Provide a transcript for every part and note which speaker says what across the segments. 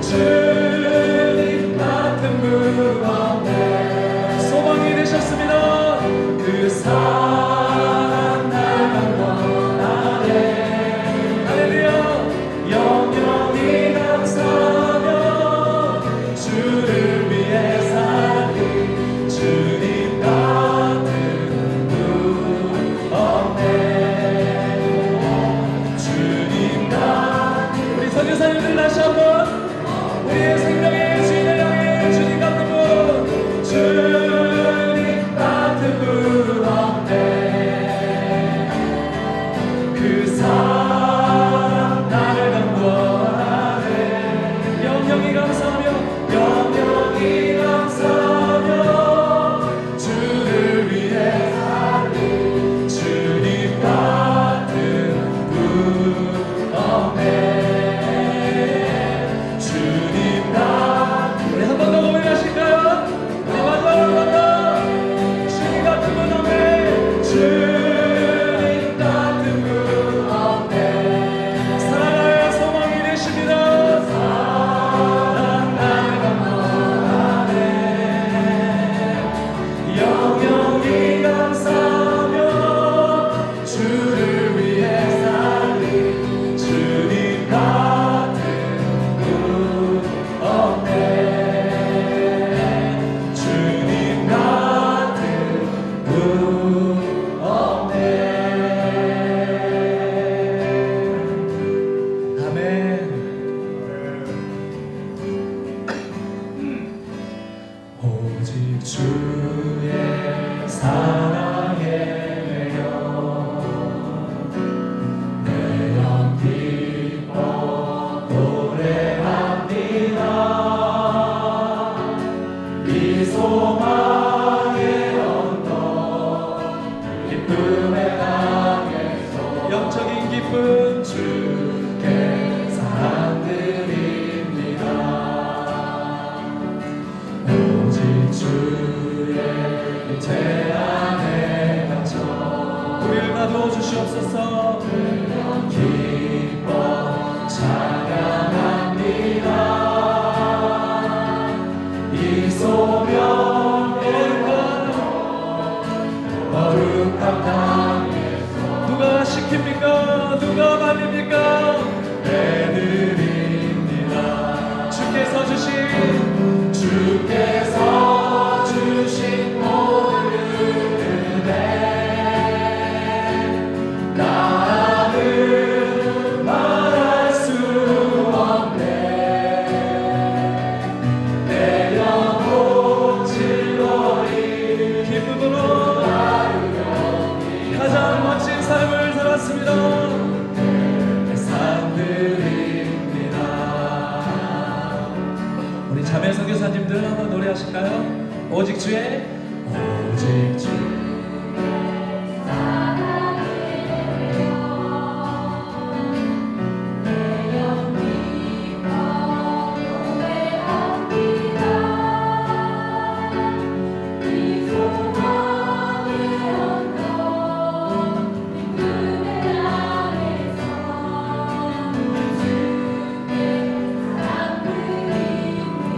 Speaker 1: 주님 같은 분 없네. 소망이 되셨습니다. 그 사랑 날 원하네. 할렐루야. 영영이 감사하며 주를 위해 살리 주님 같은 분 없네. 주님 같은. 우리 선교사님들 다시 한번 우리의 생명의 주인을 향해 주님 같은 분, 주님 같은 분 없네. 그 사랑 나를 강구하네. 영영이 감사하며 영영이 감사하며 주를 위해 살리 주님 같은 분 없네. 우리 한 번 더 고백하실까요? 우리 마지막으로 한 번 더. 주님 같은 분 없네. 주님 같은 분 없네. 사랑하여 소망이 되십니다. 사랑 나를 강구하네. 영영이 감사하며 주를 위해 살리 주님 같은 분 없네. 주님 같은 분 없네. 아멘. 오직 주의 사랑에 매여 내 영 기뻐 노래합니다. 이 소망의 언덕 기쁨의 땅에서 영적인 기쁨 주께 사랑드립니다. 오직 주의 제 안에 갇혀 우리를 가두어 주시옵소서. 기뻐 찬양합니다. 이 소명의 거룩한 땅에서 누가 시킵니까? 누가 말립니까? 내드립니다. 주께서 주신 모든 은혜 나는 말할 수 없네. 내 영혼 즐거이 기쁨으로 가장 멋진 삶을 살았습니다. 산드립니다. 우리 자매 선교사님들 한번 노래하실까요? 오직 주의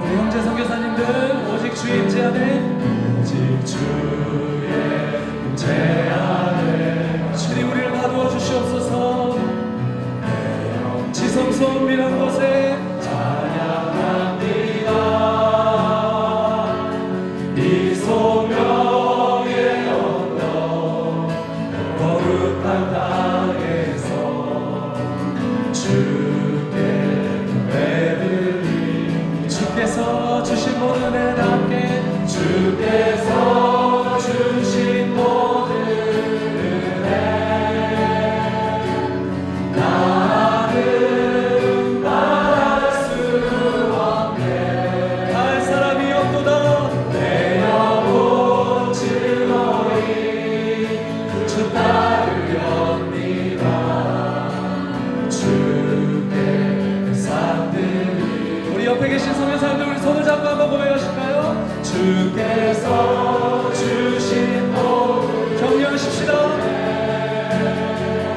Speaker 1: 우리 형제 선교사님들 오직 주의 임재 안에 오직 주의 임재 안에 주님 우리를 가두어 주시옵소서. 지성소 은밀한 곳에 찬양합니다. 이 소명의 언덕 거룩한 땅에서 주께 예배드리 주께서 주신 모든 은혜답게 주께서 주신 모든 은혜 나는 말할 수 없네. 할 사람이 없도다. 내 영혼 즐거이 주 따르렵니다. 주께 산들이 우리 옆에 계신 선교사님들 우리 손을 잡고 한번 고백하실까요? 주께서 주신 모든 격려하십시다.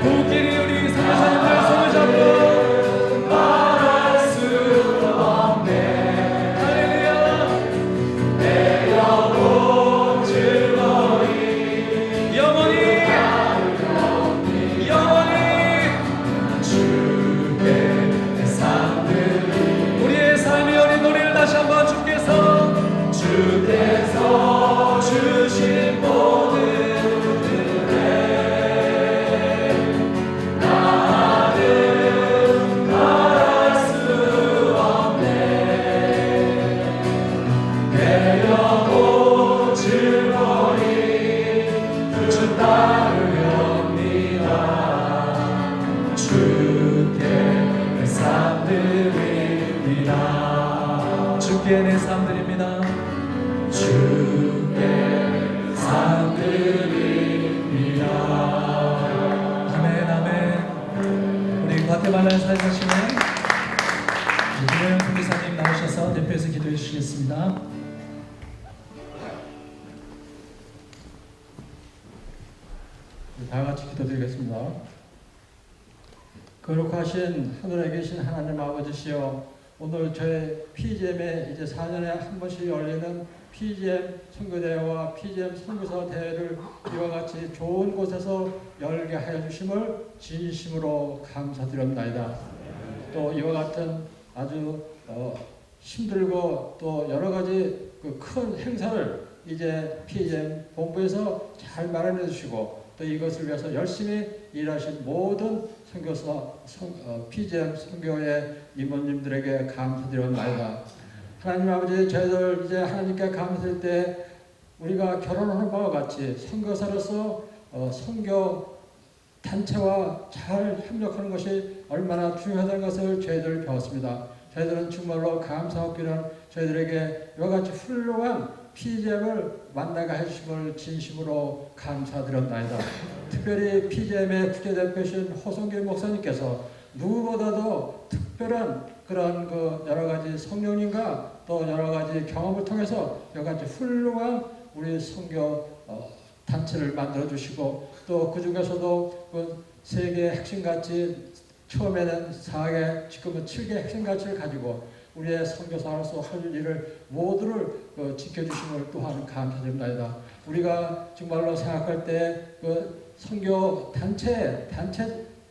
Speaker 1: 부부끼리 우리 선교사님들 손을 잡고 말할 수 없네. 주께 내 삶 드립니다. 주께 삶 드립니다. 아멘 아멘. 우리 과테말라에 살고 계시는 김영현 선교사님 나오셔서 대표해서 기도해 주시겠습니다. 다 같이 기도드리겠습니다. 거룩하신 하늘에 계신 하나님 아버지시여, 오늘 저희 PGM에 이제 4년에 한 번씩 열리는 PGM 선교대회와 PGM 선교사 대회를 이와 같이 좋은 곳에서 열게 하여 주심을 진심으로 감사드립니다. 또 이와 같은 아주 힘들고 또 여러 가지 그 큰 행사를 이제 PGM 본부에서 잘 마련해 주시고, 또 이것을 위해서 열심히 일하신 모든 선교사, PGM 선교회 임원님들에게 감사드립니다. 하나님 아버지, 저희들 이제 하나님께 감사드릴 때 우리가 결혼하는 바와 같이 선교사로서 선교 단체와 잘 협력하는 것이 얼마나 중요하다는 것을 저희들 배웠습니다. 저희들은 정말로 감사하기는 저희들에게 이와 같이 훌륭한 PGM을 만나게 해주심을 진심으로 감사드립니다. 특별히 PGM의 국제대표이신 호성길 목사님께서 누구보다도 특별한 그런 그 여러 가지 성령님과 또 여러 가지 경험을 통해서 여러 가지 훌륭한 우리 선교 단체를 만들어 주시고, 또 그 중에서도 그 세계 핵심가치, 처음에는 4개, 지금은 7개 핵심가치를 가지고 우리의 선교사로서 할 일을 모두를 지켜주심을 또한 감사드립니다. 우리가 정말로 생각할 때 그 선교 단체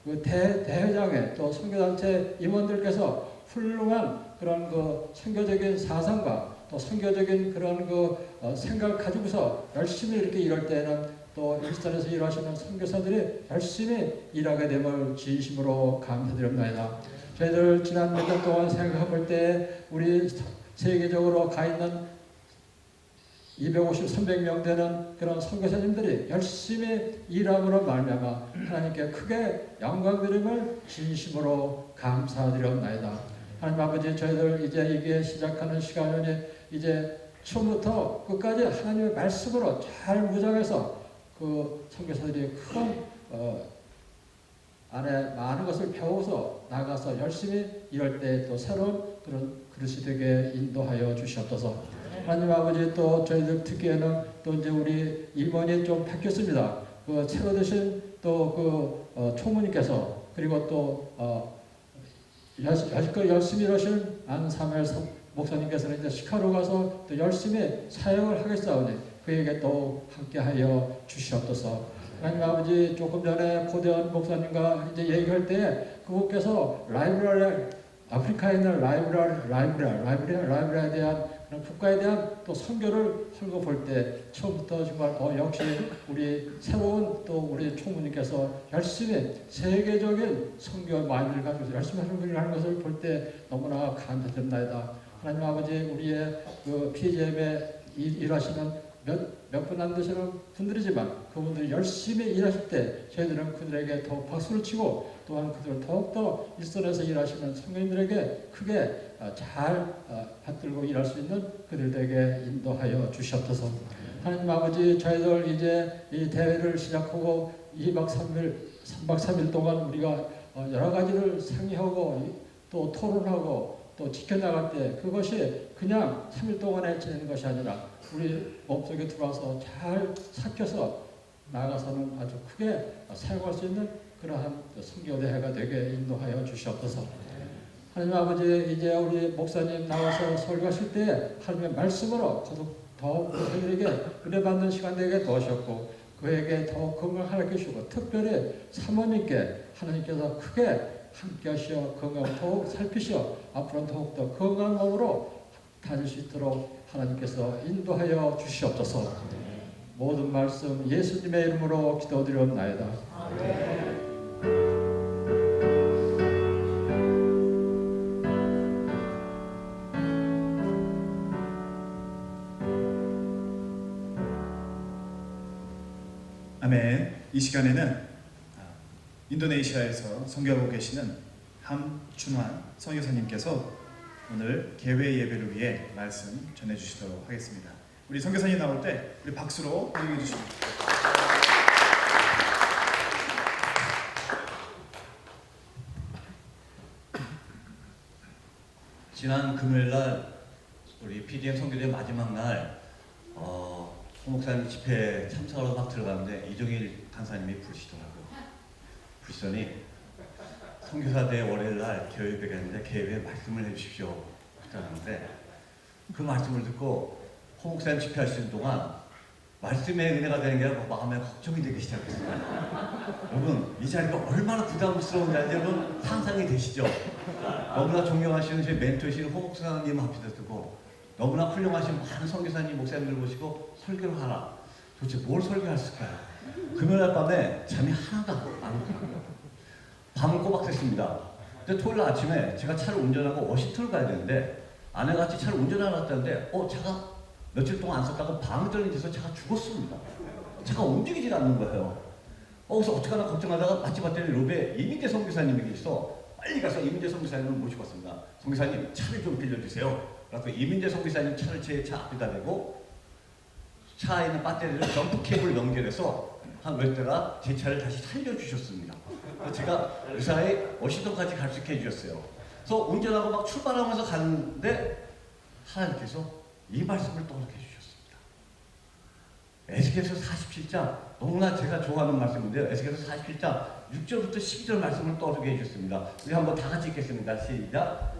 Speaker 1: 그 대회장에 또 선교단체 임원들께서 훌륭한 그런 그 선교적인 사상과 또 선교적인 그런 그 생각을 가지고서 열심히 이렇게 일할 때는 또 일선에서 일하시는 선교사들이 열심히 일하게 됨을 진심으로 감사드립니다. 저희들 지난 몇 년 동안 생각해 볼 때 우리 세계적으로 가 있는 250, 300명 되는 그런 선교사님들이 열심히 일함으로 말미암아 하나님께 크게 영광드림을 진심으로 감사드립니다. 하나님 아버지, 저희들 이제 이게 시작하는 시간이 이제 처음부터 끝까지 하나님의 말씀으로 잘 무장해서 그 선교사들이 큰 안에 많은 것을 배워서 나가서 열심히 일할 때 또 새로운 그런 그릇이 되게 인도하여 주시옵소서. 하나님 아버지, 또 저희들 특기에는 또 이제 우리 임원이 좀 바뀌었습니다. 그 새로 되신 또 그 총무님께서, 그리고 또 여지껏 열심히 일하신 안사무엘 목사님께서는 이제 시카고 가서 또 열심히 사역을 하겠사오니 그에게 또 함께하여 주시옵소서. 하나님 아버지, 조금 전에 고대원 목사님과 이제 얘기할 때 그분께서 라이브러리, 아프리카에 있는 라이브러리에 대한 국가에 대한 또 선교를 헐거볼 때 처음부터 정말 역시 우리 새로운 또 우리 총무님께서 열심히 세계적인 선교 마인드를 가지고 열심히 하는 것을 볼 때 너무나 감사드립니다. 하나님 아버지, 우리의 그 PGM에 일하시는 몇 분 안 되시는 분들이지만 그분들이 열심히 일하실 때 저희들은 그들에게 더 박수를 치고, 또한 그들을 더욱더 일선에서 일하시는 성도님들에게 크게 잘 받들고 일할 수 있는 그들에게 인도하여 주시옵소서. 하나님 아버지, 저희들 이제 이 대회를 시작하고 2박 3박 3일 동안 우리가 여러 가지를 상의하고 또 토론하고 또 지켜나갈 때 그것이 그냥 3일 동안에 지내는 것이 아니라 우리 몸속에 들어와서 잘 삭혀서 나가서는 아주 크게 사용할 수 있는 그러한 선교대회가 되게 인도하여 주시옵소서. 하나님 아버지, 이제 우리 목사님 나와서 설교하실 때 하나님의 말씀으로 더욱 그들에게 은혜받는 시간 되게 도우셨고, 그에게 더 건강 하나님께 주시고, 특별히 사모님께 하나님께서 크게 함께 하시어 건강 더욱 살피시어 앞으로는 더욱더 건강한 몸으로 다닐 수 있도록 하나님께서 인도하여 주시옵소서. 모든 말씀 예수님의 이름으로 기도드리옵나이다.
Speaker 2: 아멘. 이 시간에는 인도네시아에서 선교하고 계시는 함준환 선교사님께서 오늘 개회 예배를 위해 말씀 전해주시도록 하겠습니다. 우리 선교사님 나올 때 우리 박수로 호응해 주십니다.
Speaker 3: 지난 금요일날 우리 PDM 선교대 마지막 날 홍 목사님 집회에 참석하러 막 들어갔는데 이종일 강사님이 부르시더라고요. 부르시더니 선교사대 월요일날 개회가 있는데 개회에 말씀을 해주십시오 그러는데 그 말씀을 듣고 홍 목사님 집회하시는 동안 말씀의 은혜가 되는 게 아니라 마음에 걱정이 되기 시작했어요. 여러분 이 자리가 얼마나 부담스러운지 여러분 상상이 되시죠? 너무나 존경하시는 제 멘토이신 홍 목사님 앞에서 두고 너무나 훌륭하신 많은 선교사님 목사님들 보시고 설교를 하라. 도대체 뭘 설교했을까요? 금요일 밤에 잠이 하나도 안 오더라고요. 밤을 꼬박 샜습니다. 근데 토요일 아침에 제가 차를 운전하고 워싱턴을 가야 되는데 아내가 같이 차를 운전하러 갔다는데 차가 며칠 동안 안 썼다고 방이 떨어져서 차가 죽었습니다. 차가 움직이질 않는 거예요. 그래서 어떡하나 걱정하다가 마침 봤더니 로베 이민재 선교사님이 계셔서 빨리 가서 이민재 선교사님을 모시고 왔습니다. 선교사님 차를 좀 빌려주세요. 그래서 이민재 선교사님 차를 제 차 앞에다 대고 차에 있는 배터리를 점프 케이블 연결해서 한 몇 대가 제 차를 다시 살려주셨습니다. 제가 의사에 워싱턴까지 갈 수 있게 해주셨어요. 그래서 운전하고 막 출발하면서 가는데 하나님께서 이 말씀을 떠올게 해주셨습니다. 에스겔서 47장 너무나 제가 좋아하는 말씀인데요. 에스겔서 47장 6절부터 12절 말씀을 떠올게 해주셨습니다. 우리 한번 다 같이 읽겠습니다. 시작.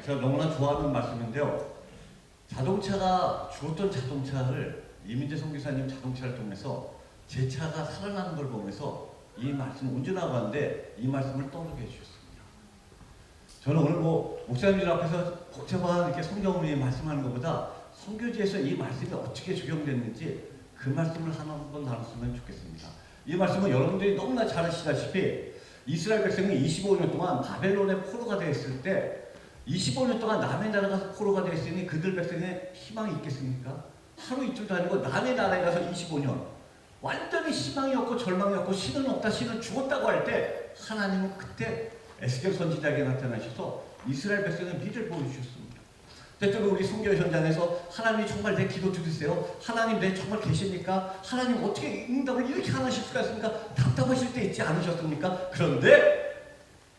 Speaker 3: 제가 너무나 좋아하는 말씀인데요. 자동차가 죽었던 자동차를 이민재 선교사님 자동차를 통해서 제 차가 살아나는 걸 보면서 이 말씀을 운전하고 가는데 이 말씀을 떠오르게 해주셨습니다. 저는 오늘 목사님들 앞에서 복잡한 이렇게 성경을 말씀하는 것보다 선교지에서 이 말씀이 어떻게 적용됐는지 그 말씀을 한번 나눴으면 좋겠습니다. 이 말씀은 여러분들이 너무나 잘 아시다시피 이스라엘 백성이 25년 동안 바벨론의 포로가 되었을 때 25년 동안 남의 나라 가서 포로가 되었으니 그들 백성의 희망이 있겠습니까? 하루 이틀도 아니고 남의 나라에 가서 25년 완전히 희망이 없고 절망이 없고 신은 없다, 신은 죽었다고 할 때 하나님은 그때 에스겔 선지자에게 나타나셔서 이스라엘 백성의 미래를 보여주셨습니다. 때때로 우리 선교 현장에서 하나님이 정말 내 기도 들으세요? 하나님 내 정말 계십니까? 하나님 어떻게 응답을 이렇게 안 하실 수가 있습니까? 답답하실 때 있지 않으셨습니까? 그런데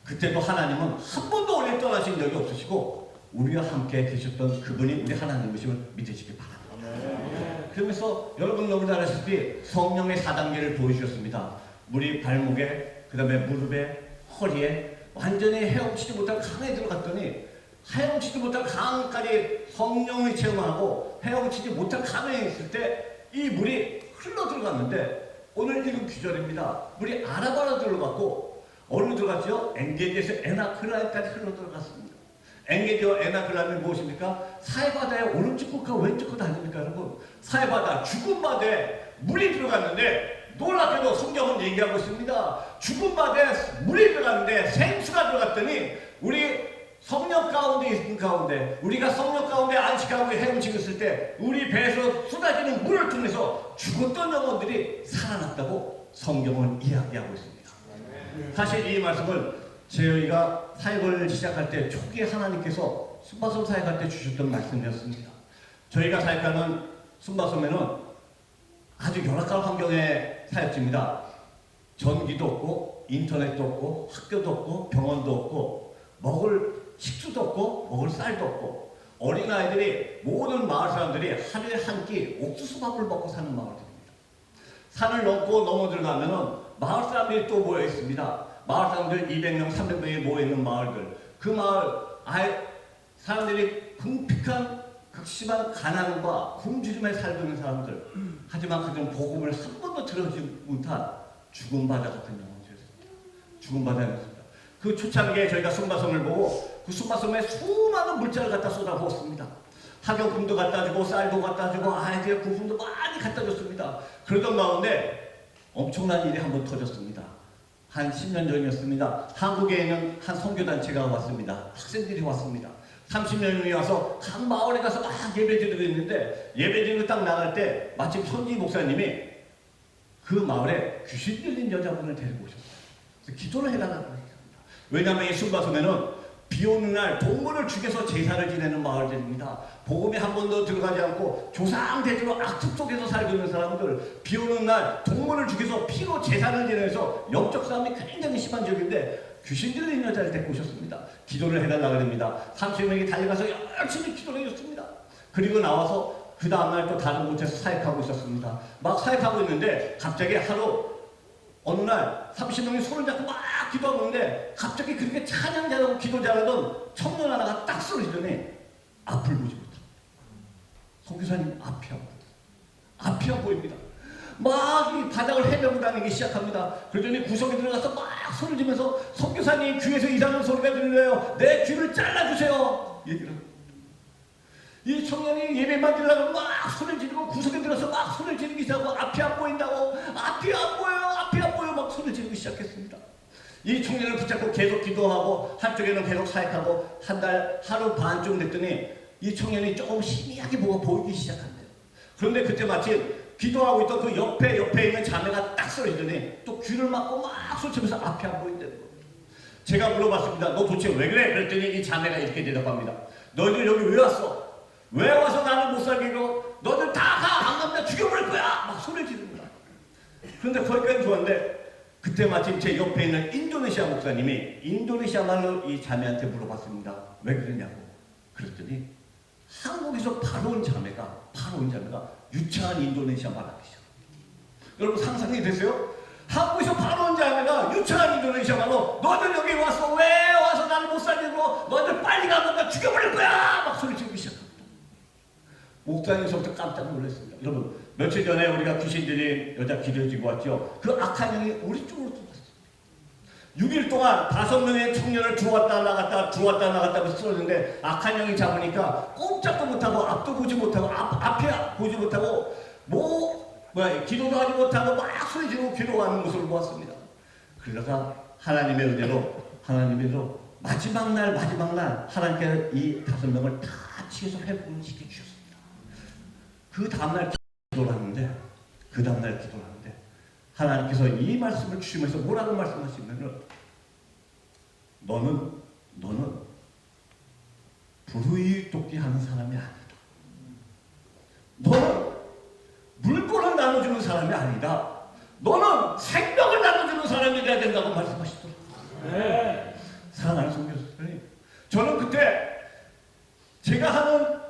Speaker 3: 그때도 하나님은 한 번도 오래 떠나신 적이 없으시고 우리와 함께 계셨던 그분이 우리 하나님이심을 믿으시기 바랍니다. 그러면서 여러분 너무 잘 아시다시피 성령의 4단계를 보여주셨습니다. 우리 발목에, 그 다음에 무릎에, 허리에 완전히 헤엄치지 못할 강에 들어갔더니 헤엄치지 못할 강까지 성령을 체험하고 헤엄치지 못할 강에 있을 때 이 물이 흘러 들어갔는데 오늘 읽은 규절입니다. 물이 아라바라 들어갔고 어디로 들어갔죠? 엔게디에서 에나클라까지 흘러 들어갔습니다. 엔게디와 에나클라는 무엇입니까? 사해바다의 오른쪽 끝과 왼쪽 끝 아닙니까 여러분? 사해바다 죽은 바다에 물이 들어갔는데 놀랍게도 성경은 얘기하고 있습니다. 죽은 바다에 물이 들어갔는데 생수가 들어갔더니 우리 성령 가운데 있는 가운데 우리가 성령 가운데 안식하고 헤엄치고 있을 때 우리 배에서 쏟아지는 물을 통해서 죽었던 영혼들이 살아났다고 성경은 이야기하고 있습니다. 사실 이 말씀을 저희가 사역을 시작할 때 초기에 하나님께서 수파섬 사역할 때 주셨던 말씀이었습니다. 저희가 사역하는 순박소매는 아주 열악한 환경에 사역집니다. 전기도 없고 인터넷도 없고 학교도 없고 병원도 없고 먹을 식수도 없고 먹을 쌀도 없고 어린아이들이 모든 마을 사람들이 하루에 한 끼 옥수수밥을 먹고 사는 마을들입니다. 산을 넘고 넘어 들어가면은 마을 사람들이 또 모여 있습니다. 마을 사람들 200명, 300명이 모여 있는 마을들. 그 마을 사람들이 궁핍한 극심한 가난과 굶주림에 살고 있는 사람들. 하지만 그들은 복음을 한 번도 들어주지 못한 죽은 바다 같은 영혼이었습니다. 죽은 바다였습니다. 그 초창기에 저희가 순바섬을 보고 그 순바섬에 수많은 물자를 갖다 쏟아부었습니다. 학용품도 갖다 주고 쌀도 갖다 주고 아이들 부품도 많이 갖다 줬습니다. 그러던 가운데 엄청난 일이 한번 터졌습니다. 한 10년 전이었습니다. 한국에 있는 한 선교단체가 왔습니다. 학생들이 왔습니다. 30년이 와서 각 마을에 가서 막 예배드리고 있는데 예배드리고 딱 나갈 때 마침 현지 목사님이 그 마을에 귀신 들린 여자분을 데리고 오셨어요. 그래서 기도를 해달라고 했습니다. 왜냐하면 이 순바섬에는 비 오는 날 동물을 죽여서 제사를 지내는 마을들입니다. 복음에 한 번도 들어가지 않고 조상대대로 악습 속에서 살고 있는 사람들, 비 오는 날 동물을 죽여서 피로 제사를 지내서 영적 싸움이 굉장히 심한 지역인데 귀신 들린 여자를 데리고 오셨습니다. 기도를 해달라고 합니다. 30명이 달려가서 열심히 기도를 해줬습니다. 그리고 나와서 그 다음날 또 다른 곳에서 사역하고 있었습니다. 막 사역하고 있는데 갑자기 어느 날 30명이 손을 잡고 막 기도하고 있는데 갑자기 그렇게 찬양 잘하고 기도 잘하던 청년 하나가 딱 쓰러지더니 앞을 보지 못합니다. 선교사님 앞이 안 보입니다. 막 이 바닥을 헤매고 다니기 시작합니다. 그러더니 구석에 들어가서 막 소리를 지면서 선교사님 귀에서 이상한 소리가 들려요. 내 귀를 잘라주세요. 얘기를 합니다. 이 청년이 예배만 드리려고 막 소리를 지르고 구석에 들어서 막 소리를 지르기 시작하고 앞이 안 보인다고 앞이 안 보여 막 소리를 지르기 시작했습니다. 이 청년을 붙잡고 계속 기도하고 한쪽에는 계속 사역하고 한 달 하루 반쯤 됐더니 이 청년이 조금 희미하게 뭐가 보이기 시작한대요. 그런데 그때 마침 기도하고 있던 그 옆에 있는 자매가 딱 쓰러지더니 또 귀를 막고 막 소리치면서 앞이 안 보인다는 거예요. 제가 물어봤습니다. 너 도대체 왜 그래? 그랬더니 이 자매가 이렇게 대답합니다. 너희들 여기 왜 왔어? 왜 와서 나를 못 살리고 너들 다 가! 안 가면 죽여버릴 거야! 막 소리 지릅니다. 그런데 거기까지 좋았는데 그때 마침 제 옆에 있는 인도네시아 목사님이 인도네시아 말로 이 자매한테 물어봤습니다. 왜 그러냐고. 그랬더니 한국에서 바로 온 자매가 유창한 인도네시아 말 하기 시작합니다. 여러분 상상이 되세요? 한국에서 바로 온 자매가 유창한 인도네시아 말로 너들 여기 와서 왜 와서 나를 못 살리고 너들 빨리 가면 죽여버릴 거야! 막 소리 지르기 시작합니다. 목사님서부터 깜짝 놀랐습니다. 여러분 며칠 전에 우리가 귀신 들린 여자 기도해지고 왔죠. 그 악한 영이 우리 쪽으로 들어왔습니다. 6일 동안 5명의 청년을 주웠다 나갔다 하면서 쓰러졌는데 악한 영이 잡으니까 꼼짝도 못하고 앞도 보지 못하고 앞에 보지 못하고 기도도 하지 못하고 막 소리 지르고 기도하는 모습을 보았습니다. 그러다가 하나님의 은혜로 마지막 날 하나님께서 이 5명을 다 치해서 회복을 시켜주셨습니다. 그 다음날 기도를 하는데 하나님께서 이 말씀을 주시면서 뭐라고 말씀하시냐면 너는 불의의 돕기 하는 사람이 아니다. 너는 물건을 나눠주는 사람이 아니다. 너는 생명을 나눠주는 사람이 돼야 된다고 말씀하시더라고요. 네. 사랑하는 성교사님, 저는 그때 제가 하는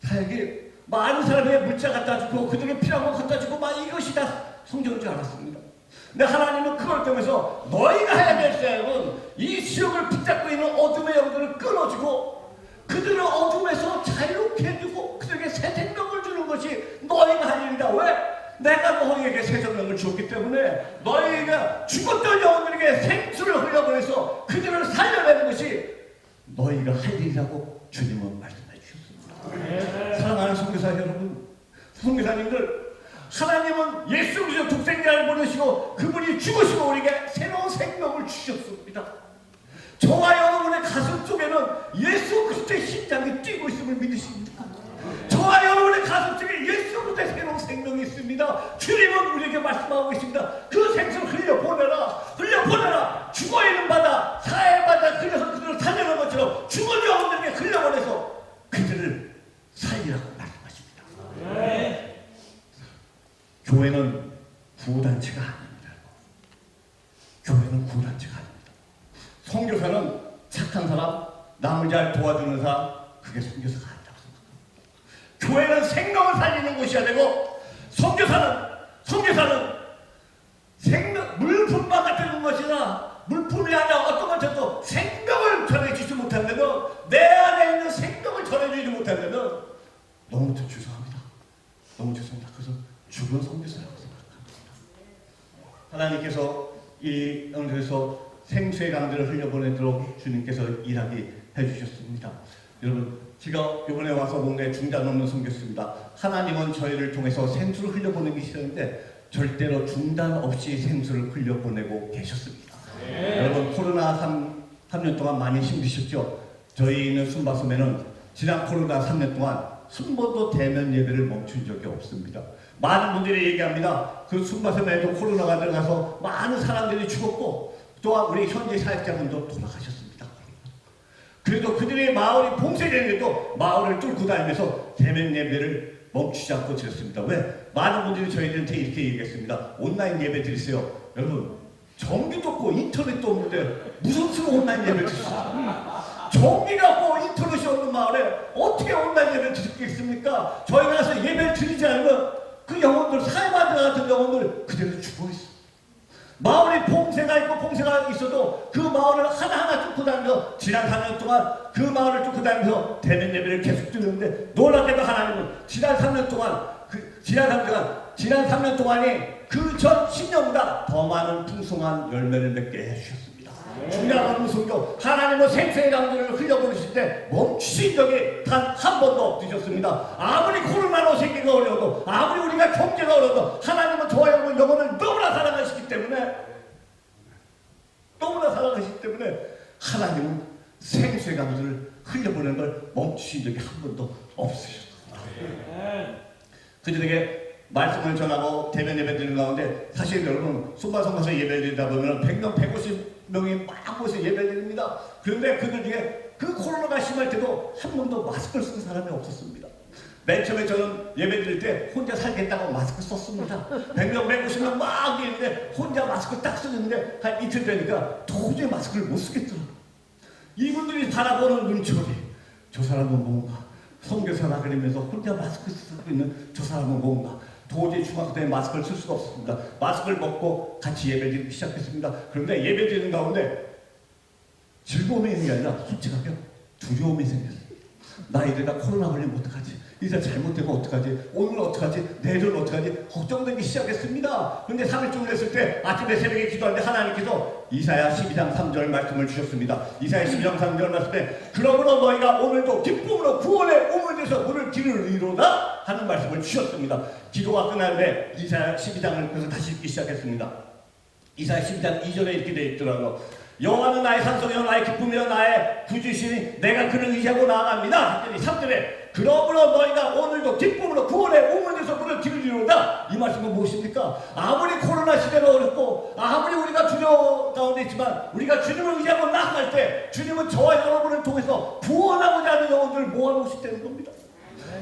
Speaker 3: 사역이 많은 사람의 물자 갖다 주고 그들에게 필요한 거 갖다 주고 막 이것이 다 성경인 줄 알았습니다. 근데 하나님은 그걸 통해서 너희가 해야 될 사역은 이 지역을 붙잡고 있는 어둠의 영들을 끊어주고 그들을 어둠에서 자유롭게 해주고 그들에게 새 생명을 주는 것이 너희가 할 일이다. 왜? 내가 너희에게 새 생명을 주었기 때문에 너희가 죽었던 영혼들에게 생수를 흘려보내서 그들을 살려내는 것이 너희가 할 일이라고 주님은 말씀해 주셨습니다. 사랑하는 선교사 여러분, 선교사님들, 하나님은 예수 그리스도 독생자를 보내시고 그분이 죽으시고 우리에게 새로운 생명을 주셨습니다. 저와 여러분의 가슴 속에는 예수 그리스도의 심장이 뛰고 있음을 믿으십니까? 저와 여러분의 가슴 속에 예수 그리스도의 새로운 생명이 있습니다. 주님은 우리에게 말씀하고 계십니다. 그 생수를 흘려보내라. 죽어있는 바다, 사해 바다 흘려서 그들을 살려는 것처럼 죽은 영혼들에게 흘려보내서 그들을 살리라고 교회는 구단체가 아닙니다. 교회는 구단체가 아닙니다. 선교사는 착한 사람, 남을 잘 도와주는 사람, 그게 선교사가 아니라고 생각합니다. 교회는 생명을 살리는 곳이어야 되고, 선교사는 물품만 같은 것이나 물품이 아니라 어떤 것도 생명을 전해주지 못한다면, 내 안에 있는 생명을 전해주지 못한다면 너무 죄송합니다. 너무 죄송합니다. 그래서 죽은 선교사라고 생각합니다. 하나님께서 이 영역에서 생수의 강들을 흘려보내도록 주님께서 일하게 해주셨습니다. 여러분, 제가 이번에 와서 뭔가 중단 없는 선교수입니다. 하나님은 저희를 통해서 생수를 흘려보내기 싫었는데 절대로 중단 없이 생수를 흘려보내고 계셨습니다. 여러분, 코로나 3년 동안 많이 힘드셨죠? 저희는 순바섬에는 지난 코로나 3년 동안 한 번도 대면 예배를 멈춘 적이 없습니다. 많은 분들이 얘기합니다. 그 순바섬에도 코로나가 들어가서 많은 사람들이 죽었고, 또한 우리 현재 사역자분도 돌아가셨습니다. 그래도 그들의 마을이 봉쇄되는데도 마을을 뚫고 다니면서 대면 예배를 멈추지 않고 드렸습니다. 왜? 많은 분들이 저희들한테 이렇게 얘기했습니다. 온라인 예배 드리세요. 여러분, 전기도 없고 인터넷도 없는데 무슨 수로 온라인 예배 드리세요? 전기가 없고 인터넷이 없는 마을에 어떻게 온라인 예배를 드리겠습니까? 저희가 가서 예배를 드리지 않으면 그 영혼들, 사회반대 같은 영혼들 그대로 죽어있어. 마을에 봉쇄가 있고 봉쇄가 있어도 그 마을을 하나하나 뚫고 다니면서 지난 4년 동안 그 마을을 뚫고 다니면서 대면 예배를 계속 드렸는데, 놀랍게도 하나님은 지난 3년 동안이 그 전 10년보다 더 많은 풍성한 열매를 맺게 해주셨습니다. 중요한 것은 선교, 하나님은 생수의 강들을 흘려보내실 때 멈추신 적이 단 한 번도 없으셨습니다. 아무리 코로나로 생기가 어려워도, 아무리 우리가 경제가 어려워도 하나님은 저와 여러분 영혼을 너무나 사랑하시기 때문에 하나님은 생수의 강들을 흘려보내는 걸 멈추신 적이 한 번도 없으셨습니다. 그들에게 말씀을 전하고 대면 예배 드리는 가운데, 사실 여러분 순바섬 가서 예배 드리다 보면 100명, 150명이 막 모여서 예배 드립니다. 그런데 그들 중에 그 코로나가 심할 때도 한 번도 마스크를 쓴 사람이 없었습니다. 맨 처음에 저는 예배 드릴 때 혼자 살겠다고 마스크 썼습니다. 100명, 150명 막 있는데 혼자 마스크 딱 쓰는데 한 이틀 되니까 도저히 마스크를 못 쓰겠더라고요. 이분들이 바라보는 눈초리, 저 사람은 뭔가 선교사라 그러면서 혼자 마스크 쓰고 있는 저 사람은 뭔가, 도저히 중학교 때 마스크를 쓸 수가 없습니다. 마스크를 벗고 같이 예배 드리기 시작했습니다. 그런데 예배 드리는 가운데 즐거움이 있는 게 아니라 솔직하게 두려움이 생겼어요. 나 이러다 코로나 걸리면 어떡하지? 이제 잘못되면 어떡하지? 오늘 어떡하지? 내일은 어떡하지? 걱정되기 시작했습니다. 그런데 3일쯤을 했을 때 아침에 새벽에 기도하는데 하나님께서 이사야 12장 3절 말씀을 주셨습니다. 이사야 12장 3절 말씀에 그러므로 너희가 오늘도 기쁨으로 구원의 우물에서 물을 기르리로다 하는 말씀을 주셨습니다. 기도가 끝나는데 이사야 12장을 그래서 다시 읽기 시작했습니다. 이사야 12장 2절에 이렇게 되어 있더라고요. 여호와는 나의 산성이요 나의 기쁨이요 나의 구주시니 내가 그를 의지하고 나아갑니다. 했더니 3절에 그러므로 너희가 오늘도 기쁨으로 구원의 우물에서 물을 기르리로다. 이 말씀은 무엇입니까? 아무리 코로나 시대가 어렵고 아무리 우리가 두려움 가운데 있지만 우리가 주님을 의지하고 나아갈 때 주님은 저와 여러분을 통해서 구원하고자 하는 영혼들을 모아놓으시다는 겁니다.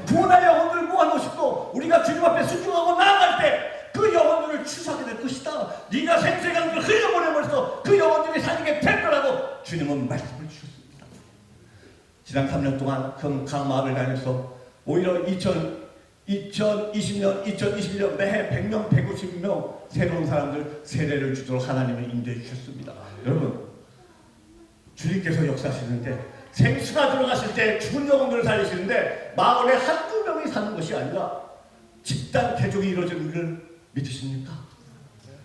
Speaker 3: 구원할 영혼들을 모아놓으시고 우리가 주님 앞에 순종하고 나아갈 때 그 영혼들을 취소하게 될 것이다. 네가 생수의 강물을 흘려보내면서 그 영혼들이 살게 될 거라고 주님은 말씀을 주셨습니다. 지난 3년 동안 각 마을을 다녀서 오히려 2020년, 2021년 매해 100명, 150명 새로운 사람들 세례를 주도록 하나님을 인도해 주셨습니다. 여러분, 주님께서 역사하시는데 생수가 들어갔을 때 죽은 영혼들을 살리시는데 마을에 한두 명이 사는 것이 아니라 집단 개종이 이루어지는 것을 믿으십니까?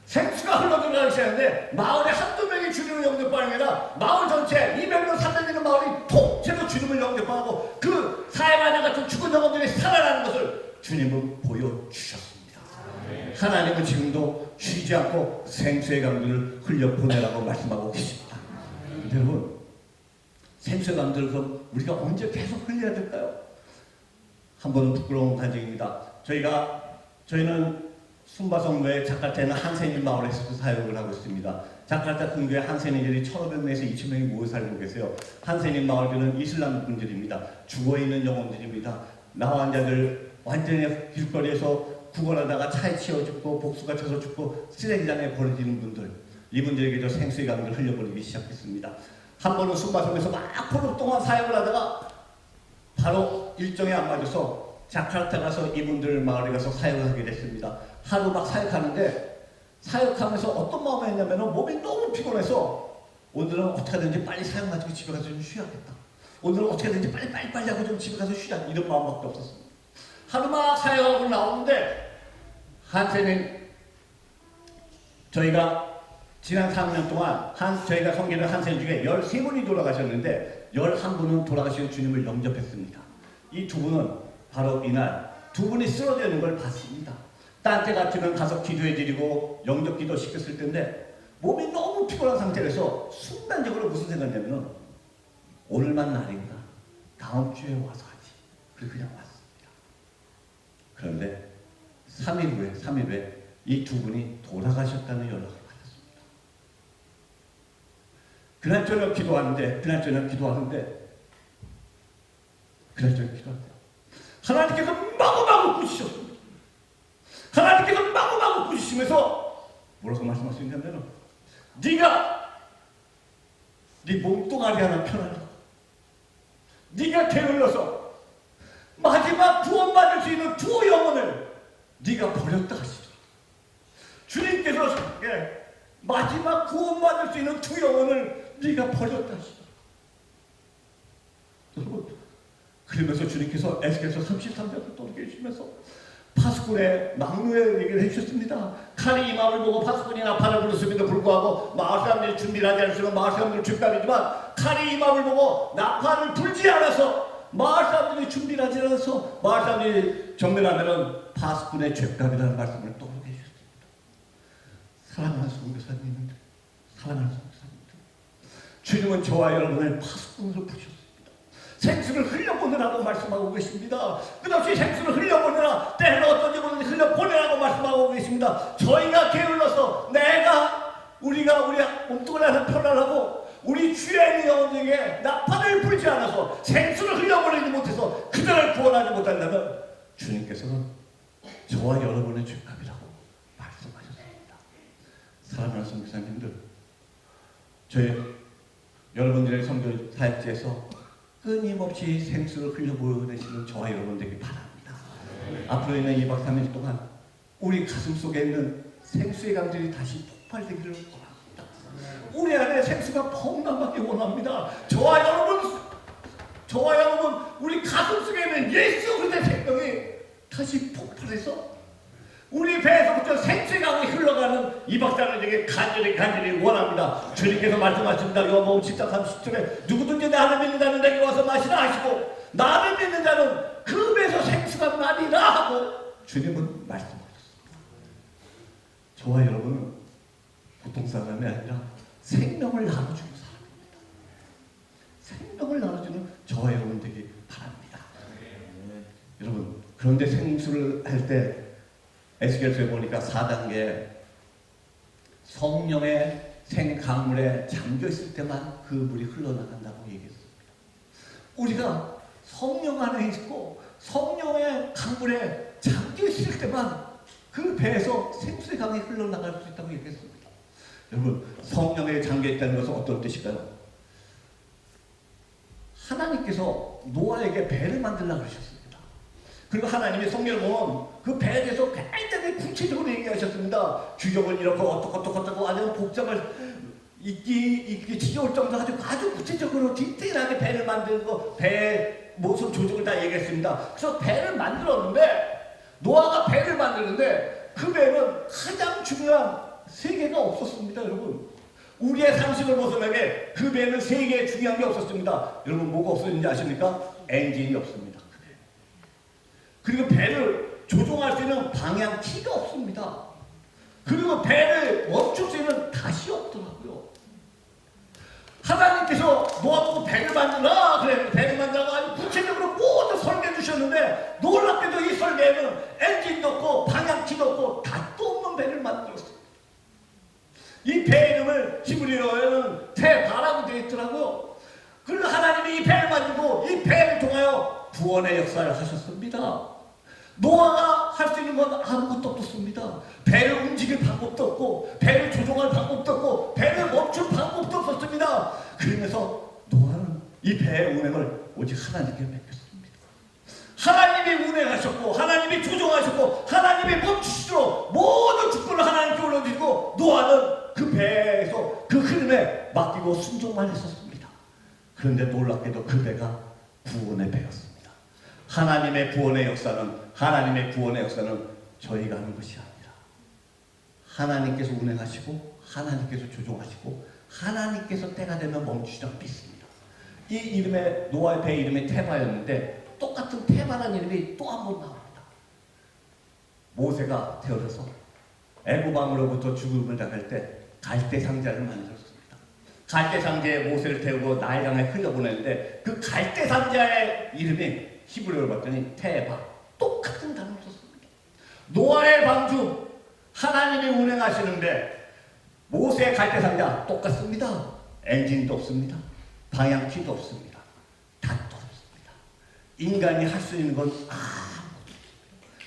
Speaker 3: 생수가 흘러들어가기 시작하는데 마을에 한두 명이 주님을 영접하는 게 아니라 마을 전체 200명, 300명 마을이 통째로 주님을 영접하고 그 사해마냐 같은 죽은 영혼들이 살아나는 것을 주님은 보여주셨습니다. 하나님은 지금도 쉬지 않고 생수의 강들을 흘려보내라고 말씀하고 계십니다. 여러분, 생수의 강들을 그럼 우리가 언제 계속 흘려야 될까요? 한 번은 부끄러운 간증입니다. 저희는 순바섬 외 자카르타에 있는 한센인 마을에서도 사역을 하고 있습니다. 자카르타 근교에 한센인들이 1,500명에서 2,000명이 모여 살고 계세요. 한센인 마을들은 이슬람 분들입니다. 죽어있는 영혼들입니다. 나환자들 완전히 길거리에서 구걸하다가 차에 치여 죽고 복수가 쳐서 죽고 쓰레기장에 버려지는 분들, 이분들에게도 생수의 강을 흘려버리기 시작했습니다. 한 번은 숨마속에서 막 포로 동안 사역을 하다가 바로 일정에 안 맞아서 자카르타 가서 이분들 마을에 가서 사역을 하게 됐습니다. 하루 막 사역하는데 사역하면서 어떤 마음이 했냐면 몸이 너무 피곤해서 오늘은 어떻게 하든지 빨리 사역 마치고 집에 가서 좀 쉬어야겠다. 오늘은 어떻게 하든지 빨리 하고 좀 집에 가서 쉬자. 이런 마음밖에 없었습니다. 하루 막 사역하고 나오는데 한세는 저희가 지난 3년 동안 저희가 섬기는 한세 중에 13분이 돌아가셨는데 11분은 돌아가신 주님을 영접했습니다. 이 두 분은 바로 이날 두 분이 쓰러져 있는 걸 봤습니다. 딴 때 같으면 가서 기도해 드리고 영접 기도 시켰을 텐데 몸이 너무 피곤한 상태에서 순간적으로 무슨 생각이냐면 오늘만 날인가 다음 주에 와서 하지. 그냥 왔습니다. 그런데 3일 후에 이 두 분이 돌아가셨다는 연락을 받았습니다. 그날 저녁 기도하는데 하나님께서 마구마구 꾸짖으셨습니다. 하나님께서 마구마구 꾸짖으시면서 뭐라고 말씀하시냐면 네가 네 몸뚱아리 하나 펴놔라. 네가 게을러서 마지막 구원받을 수 있는 두 영혼을 네가 버렸다 하시더라. 주님께서 마지막 구원받을 수 있는 두 영혼을 네가 버렸다 하시더라. 여러분, 그러면서 주님께서 에스겔서 33장을 또 계시면서 파수꾼의 막루의 얘기를 해주셨습니다. 칼이 이 마음을 보고 파수꾼이 나팔을 불렀음에도 불구하고 마을 사람들이 준비를 하지 않으시면 마을 사람들은 죽감이지만 칼이 이 마음을 보고 나팔을 불지 않아서 마을 사람들이 준비를 하지 않아서 마을 사람들이 정면하면 파수꾼의 죄값이라는 말씀을 또 해주셨습니다. 사랑하는 선교사님들, 주님은 저와 여러분을 파수꾼으로 부르셨습니다. 생수를 흘려보내라고 말씀하고 계십니다. 끝없이 생수를 흘려보내라. 때는 어떤지 모르는지 흘려보내라고 말씀하고 계십니다. 저희가 게을러서 우리가 우리 몸뚱아리 하나 편안하고 우리 주에 있는 영혼에게 나팔을 불지 않아서 생수를 흘려보내지 못해서 그들을 구원하지 못한다면 주님께서는 저와 여러분의 죄값이라고 말씀하셨습니다. 사랑하는 선교사님들, 여러분들의 선교 사역지에서 끊임없이 생수를 흘려보내시는 저와 여러분 되길 바랍니다. 앞으로 있는 2박 3일 동안 우리 가슴 속에 있는 생수의 강들이 다시 폭발되기를 원합니다. 우리 안에 생수가 펑나하게 원합니다. 저와 여러분 우리 가슴 속에 있는 예수 그리스도의 생명이 다시 폭발해서 우리 배에서부터 생수의 강이 흘러가는 2박 3일에게 간절히 원합니다. 주님께서 말씀하십니다. 요한복음 10장 30절에 누구든지 나를 믿는 자는 내게 와서 마시라 하시고 나를 믿는 자는 그 배에서 생수가 나리라 하고 주님은 말씀하셨습니다. 저와 여러분은 보통 사람이 아니라 생명을 나눠주는 사람입니다. 생명을 나눠주는 저와 여러분 되기 바랍니다. 여러분, 그런데 생수를 할 때 에스겔서에 보니까 4단계 성령의 생강물에 잠겨있을 때만 그 물이 흘러나간다고 얘기했습니다. 우리가 성령 안에 있고 성령의 강물에 잠겨있을 때만 그 배에서 생수의 강이 흘러나갈 수 있다고 얘기했습니다. 여러분, 성령에 잠겨있다는 것은 어떤 뜻일까요? 하나님께서 노아에게 배를 만들라고 그러셨습니다. 그리고 하나님의 성경을 보면 그 배에 대해서 굉장히 구체적으로 얘기하셨습니다. 규정을 이렇게 어떻고 아주 복잡을 읽기 지겨울 정도로 아주 구체적으로 디테일하게 배를 만드는 거, 배의 모습 조직을 다 얘기했습니다. 그래서 배를 만들었는데 노아가 배를 만드는데 그 배는 가장 중요한 세 개가 없었습니다. 여러분, 우리의 상식을 벗어나게 그 배는 세 개의 중요한 게 없었습니다. 여러분, 뭐가 없었는지 아십니까? 엔진이 없습니다. 그리고 배를 조종할 수 있는 방향키가 없습니다. 그리고 배를 멈출 수 있는 닷이 없더라고요. 하나님께서 노아보고 배를 만들라 그래, 배를 만들라고 아주 구체적으로 모두 설계해 주셨는데 놀랍게도 이 설계에는 엔진도 없고 방향키도 없고 닷도 없는 배를 만들었어요. 이 배 이름을 히브리어에는 대바라고 되어 있더라고요. 그리고 하나님이 이 배를 만들고 이 배를 통하여 구원의 역사를 하셨습니다. 노아가 할 수 있는 건 아무것도 없었습니다. 배를 움직일 방법도 없고 배를 조종할 방법도 없고 배를 멈출 방법도 없었습니다. 그러면서 노아는 이 배의 운행을 오직 하나님께 맡겼습니다. 하나님이 운행하셨고 하나님이 조종하셨고 하나님이 멈추시도록 모든 주권을 하나님께 올려드리고 노아는 그 배에서 그 흐름에 맡기고 순종만 했었습니다. 그런데 놀랍게도 그 배가 구원의 배였습니다. 하나님의 구원의 역사는 저희가 하는 것이 아니라 하나님께서 운행하시고 하나님께서 조종하시고 하나님께서 때가 되면 멈추시라고 믿습니다. 이 이름의 노아의 배 이름이 테바였는데 똑같은 테바라는 이름이 또 한 번 나옵니다. 모세가 태어나서 애굽 왕으로부터 죽음을 당할 때 갈대 상자를 만들었습니다. 갈대 상자에 모세를 태우고 나일 강에 흘려보냈는데 그 갈대 상자의 이름이 히브리어로 봤더니 테바, 똑같은 단어를 썼습니다. 노아의 방주 하나님이 운행하시는데 모세의 갈대 상자 똑같습니다. 엔진도 없습니다. 방향키도 없습니다. 닷도 없습니다. 인간이 할 수 있는 건 아무것도 없습니다.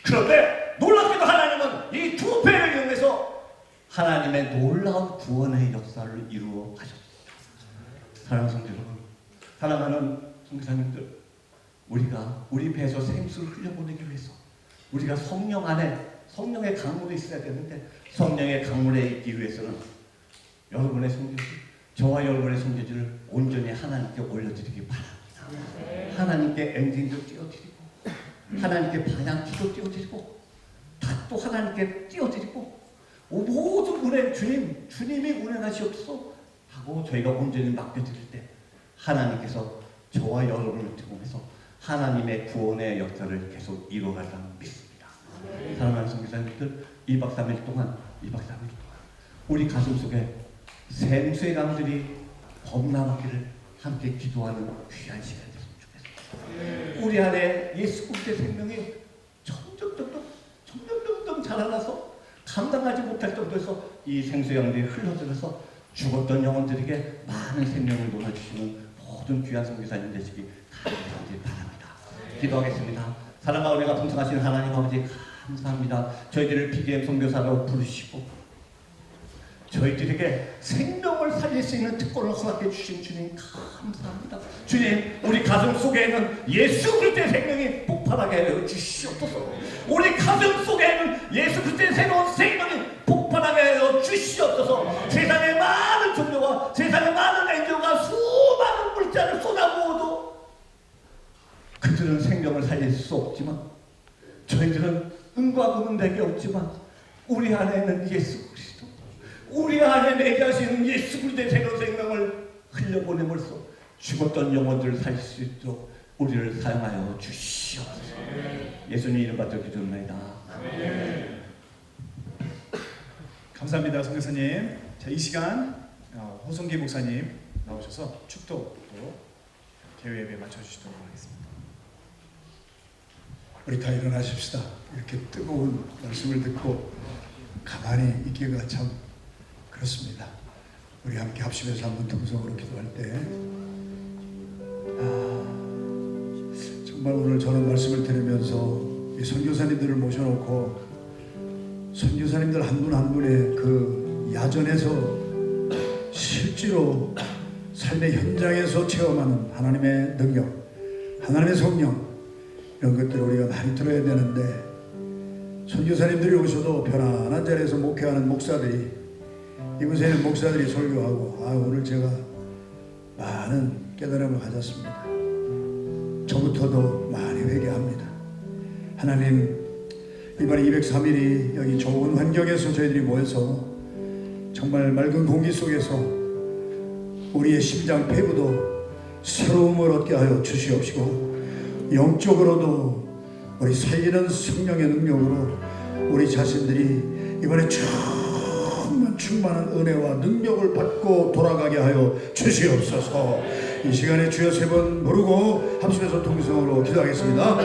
Speaker 3: 그런데 놀랍게도 하나님은 이 두 배를 이용해서 하나님의 놀라운 구원의 역사를 이루어 가셨습니다. 사랑하는 성도 여러분, 사랑하는 선교사님들, 우리가 우리 배에서 생수를 흘려보내기 위해서 우리가 성령 안에 성령의 강물에 있어야 되는데 성령의 강물에 있기 위해서는 여러분의 성교지, 저와 여러분의 성교지를 온전히 하나님께 올려드리기 바랍니다. 하나님께 엔진도 띄워드리고 하나님께 방향키도 띄워드리고 닷도 하나님께 띄워드리고 모든 운행 주님이 운행하시옵소서 하고 저희가 온전히 맡겨드릴 때 하나님께서 저와 여러분을 통해서 하나님의 구원의 역사를 계속 이루어가리라 믿습니다. 사랑하는 선교사님들, 2박 3일 동안 우리 가슴 속에 생수의 강들이 범람하기를 함께 기도하는 귀한 시간이 됐으면 좋겠습니다. 우리 안에 예수 그리스도의 생명이 점점 자라나서 감당하지 못할 정도에서 이 생수의 강들이 흘러들어서 죽었던 영혼들에게 많은 생명을 도와주시는 모든 귀한 선교사님 되시기 간절히 바랍니다. 기도하겠습니다. 사랑과 은혜가 풍성하신 하나님 아버지 감사합니다. 저희들을 PGM 선교사로 부르시고 저희들에게 생명을 살릴 수 있는 특권을 허락해 주신 주님 감사합니다. 주님, 우리 가슴 속에는 예수 그리스도의 생명이 폭발하게 하여 주시옵소서. 우리 가슴 속에는 예수 그리스도의 새로운 생명이 폭발하게 하여 주시옵소서. 세상의 많은 종교와 세상의 많은 NGO가 수많은 물자를 쏟아부어도 그들은 생명을 살릴 수 없지만 저희들은 은과 금은 내게 없지만 우리 안에 있는 예수 그리스도, 우리 안에 내게 하시는 예수 그리스도의 새로운 생명을 흘려보내면서 죽었던 영혼들을 살릴 수 있도록 우리를 사용하여 주시옵소서. 예수님 이름 받들어 기도합니다.
Speaker 2: 감사합니다, 선교사님. 자, 이 시간 호성기 목사님 나오셔서 축도도 개회 예배 맞춰주시도록 하겠습니다.
Speaker 4: 우리 다 일어나십시다. 이렇게 뜨거운 말씀을 듣고 가만히 있기가 참 그렇습니다. 우리 함께 합심해서 한번 동성으로 기도할 때 정말 오늘 저는 말씀을 들으면서 이 선교사님들을 모셔놓고 선교사님들 한 분 한 분의 그 야전에서 실제로 삶의 현장에서 체험하는 하나님의 능력, 하나님의 성령, 이런 것들을 우리가 많이 들어야 되는데 선교사님들이 오셔도 편안한 자리에서 목회하는 목사들이, 이곳에 있는 목사들이 설교하고 오늘 제가 많은 깨달음을 가졌습니다. 저부터도 많이 회개합니다. 하나님, 이번에 203일이 여기 좋은 환경에서 저희들이 모여서 정말 맑은 공기 속에서 우리의 심장 폐부도 새로움을 얻게 하여 주시옵시고 영적으로도 우리 살리는 성령의 능력으로 우리 자신들이 이번에 충만한 은혜와 능력을 받고 돌아가게 하여 주시옵소서. 이 시간에 주여 세 번 부르고 합심해서 통성으로 기도하겠습니다.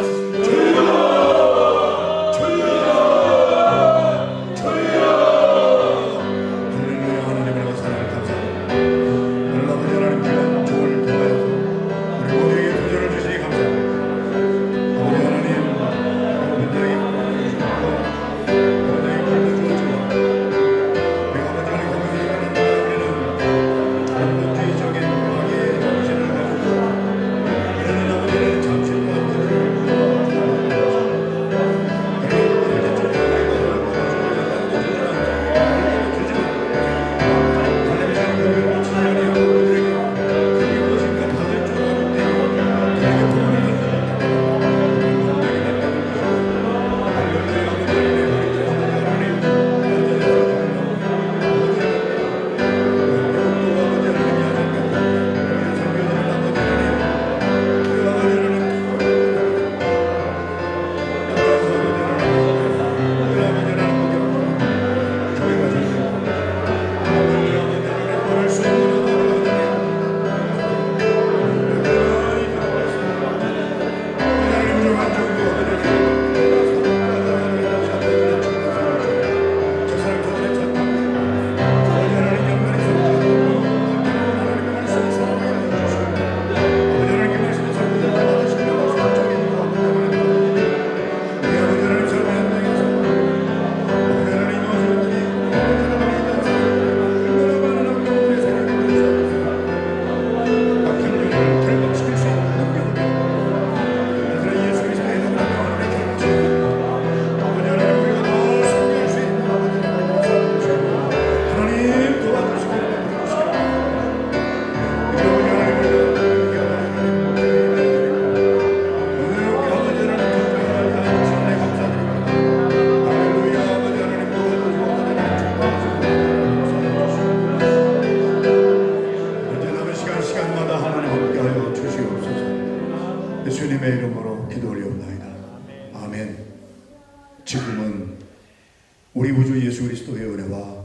Speaker 4: 우리 구주 예수 그리스도의 은혜와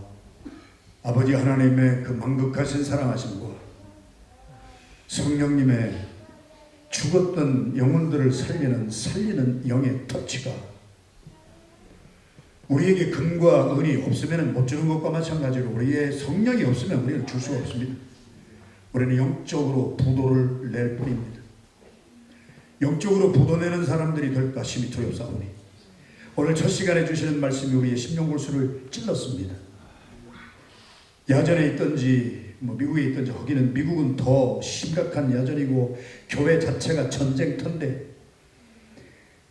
Speaker 4: 아버지 하나님의 그 만극하신 사랑하심과 성령님의 죽었던 영혼들을 살리는 영의 터치가 우리에게 금과 은이 없으면 못 주는 것과 마찬가지로 우리의 성령이 없으면 우리는 줄 수가 없습니다. 우리는 영적으로 부도를 낼 뿐입니다. 영적으로 부도내는 사람들이 될까 심히 두렵사오니 오늘 첫 시간에 주시는 말씀이 우리의 심령골수를 찔렀습니다. 야전에 있든지 미국에 있든지 거기는 미국은 더 심각한 야전이고 교회 자체가 전쟁터인데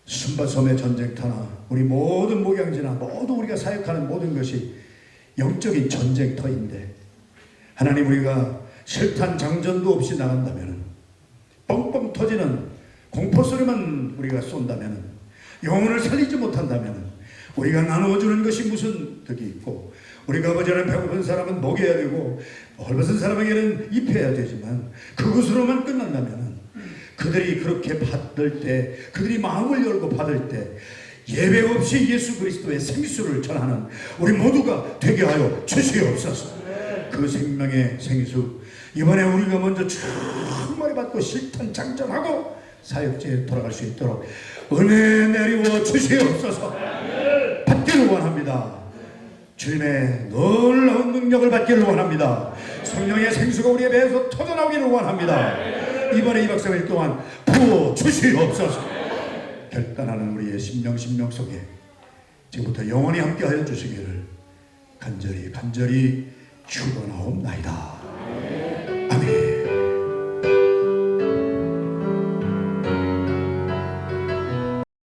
Speaker 4: 순바섬의 전쟁터나 우리 모든 목양지나 모든 우리가 사역하는 모든 것이 영적인 전쟁터인데 하나님 우리가 실탄 장전도 없이 나간다면 뻥뻥 터지는 공포소리만 우리가 쏜다면 영혼을 살리지 못한다면 우리가 나누어주는 것이 무슨 덕이 있고 우리가 아버지 하나님 배고픈 사람은 먹여야 되고 헐벗은 사람에게는 입혀야 되지만 그것으로만 끝난다면 그들이 그렇게 받을 때 그들이 마음을 열고 받을 때 예배 없이 예수 그리스도의 생수를 전하는 우리 모두가 되게 하여 주시옵소서. 그 생명의 생수 이번에 우리가 먼저 충만히 받고 실탄 장전하고 사역지에 돌아갈 수 있도록 은혜 내리워 주시옵소서. 받기를 원합니다. 주님의 놀라운 능력을 받기를 원합니다. 성령의 생수가 우리의 배에서 터져나오기를 원합니다. 이번에 2박 3일 동안 부어 주시옵소서. 결단하는 우리의 심령 속에 지금부터 영원히 함께하여 주시기를 간절히 축원하옵나이다.